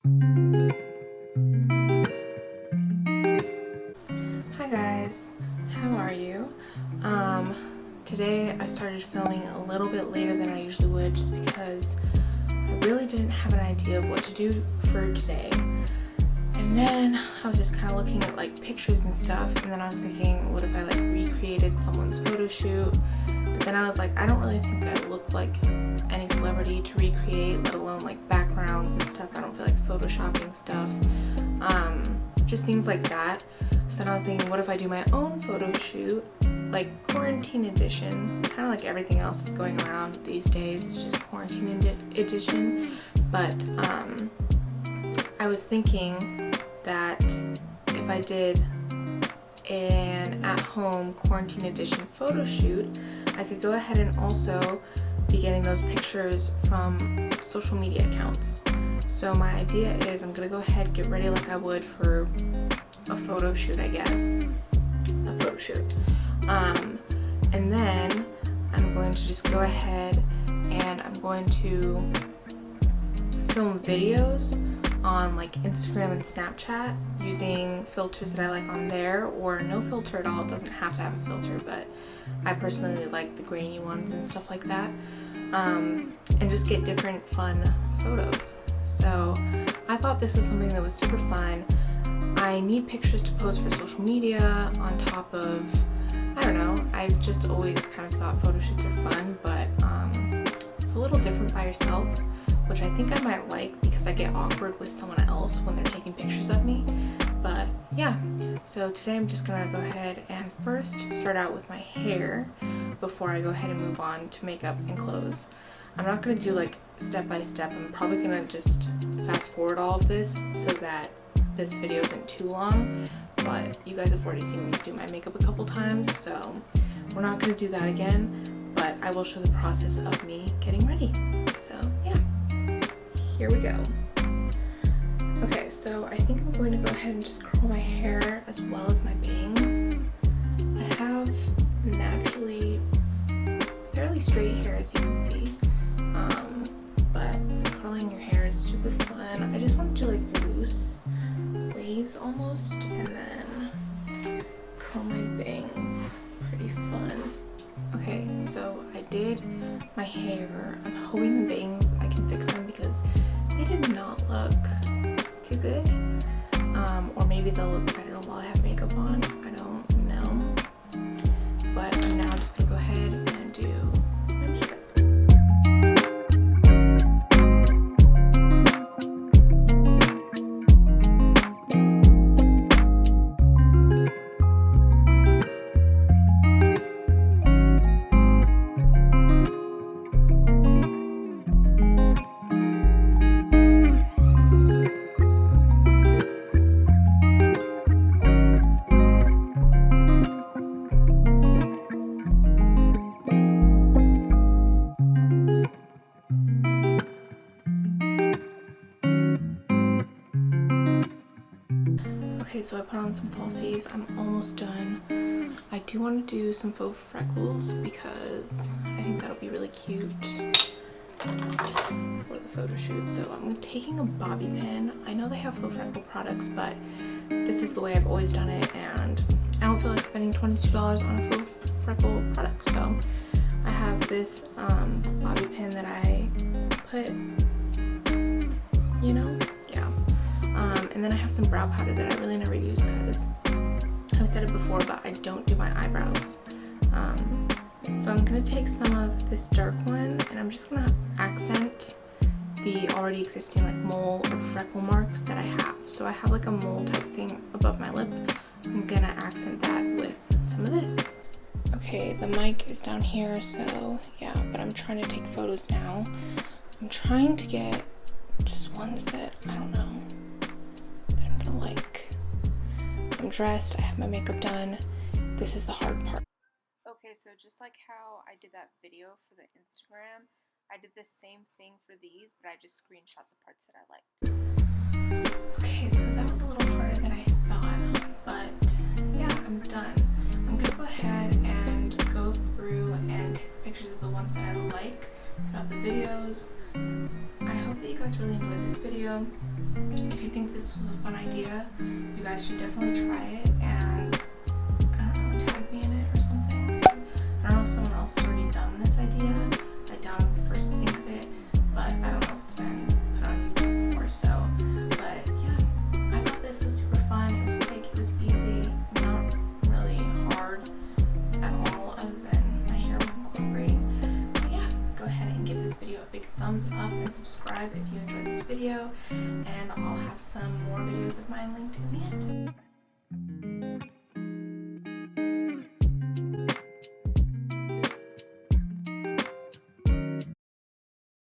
Hi guys, how are you? Today I started filming a little bit later than I usually would just because I really didn't have an idea of what to do for today. And then I was just kind of looking at like pictures and stuff, and then I was thinking, what if I like recreated someone's photo shoot? But then I was like, I don't really think I look like any celebrity to recreate, let alone like backgrounds and stuff. I don't feel like photoshopping stuff. Just things like that. So then I was thinking, what if I do my own photo shoot, like quarantine edition, kind of like everything else that's going around these days. It's just quarantine edition. But I was thinking that if I did an at-home quarantine edition photo shoot, I could go ahead and also be getting those pictures from social media accounts. So my idea is I'm gonna go ahead, get ready like I would for a photo shoot, I guess. A photo shoot. And then I'm going to just go ahead and I'm going to film videos on like Instagram and Snapchat using filters that I like on there, or no filter at all. It doesn't have to have a filter, but I personally like the grainy ones and stuff like that. And just get different fun photos. So I thought this was something that was super fun. I need pictures to post for social media on top of, I don't know, I've just always kind of thought photo shoots are fun, but it's a little different by yourself, which I think I might like because I get awkward with someone else when they're taking pictures of me. But yeah, so today I'm just gonna go ahead and first start out with my hair before I go ahead and move on to makeup and clothes. I'm not gonna do like step by step. I'm probably gonna just fast forward all of this so that this video isn't too long, but you guys have already seen me do my makeup a couple times, so we're not gonna do that again, but I will show the process of me getting ready. So yeah, here we go. Okay, so I think I'm going to go ahead and just curl my hair as well as my bangs. I have naturally fairly straight hair, as you can see, but curling your hair is super fun. I just want to do like loose waves almost, and then curl my bangs. Pretty fun. Okay, so I did my hair. I'm hoping the bangs, I can fix them because they did not look too good. Or maybe they'll look better while I have makeup on. I don't know. But I'm now just gonna go ahead and do my makeup. Okay, so I put on some falsies. I'm almost done. I do want to do some faux freckles because I think that'll be really cute for the photo shoot. So I'm taking a bobby pin. I know they have faux freckle products, but this is the way I've always done it, and I don't feel like spending $22 on a faux freckle product. So I have this bobby pin that I put, you know, yeah. And then I have some brow powder that I really never use because I've said it before, but I don't do my eyebrows. So I'm gonna take some of this dark one and I'm just gonna accent the already existing like mole or freckle marks that I have. So I have like a mole type thing above my lip. I'm gonna accent that with some of this. Okay, the mic is down here, so yeah, but I'm trying to take photos now. I'm trying to get just ones that, I don't know, that I'm gonna like. I'm dressed, I have my makeup done. This is the hard part. Okay, so just like how I did that video for the Instagram, I did the same thing for these, but I just screenshot the parts that I liked. Okay, so that was a little harder than I thought, but yeah, I'm done. I'm gonna go ahead and go through and take pictures of the ones that I like throughout the videos. I hope that you guys really enjoyed this video. video. If you think this was a fun idea, you guys should definitely try it and, I don't know, tag me in it or something. I don't know if someone else has already done this idea. I doubt I'm the first to think of it, but I don't know if it's been put on YouTube before, so, but yeah, I thought this was super fun. It was quick, it was easy, not really hard at all, other than my hair was incorporating. But yeah, go ahead and give this video a big thumbs up and subscribe if you enjoyed this video, and I'll have some more videos of mine linked in the end.